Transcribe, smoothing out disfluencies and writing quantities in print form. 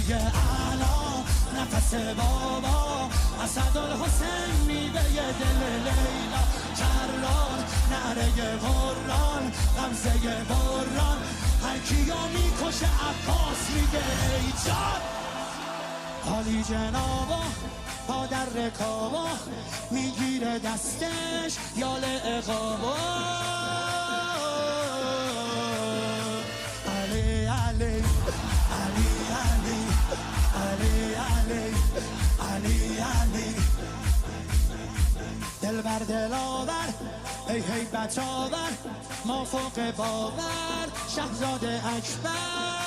میگه الان نفس بابا اسدالحسین میوه دل لیلا کرار نعره قرآن غمزه بران هر کیو میکشه عباس میگه ای جان حالی جنابا پا در رکابا میگیره دستش یال اقابا علی علی علی علی علی علی علی علی دل بر دل آور ای هیبت آور ما فوق باور شهزاده اکبر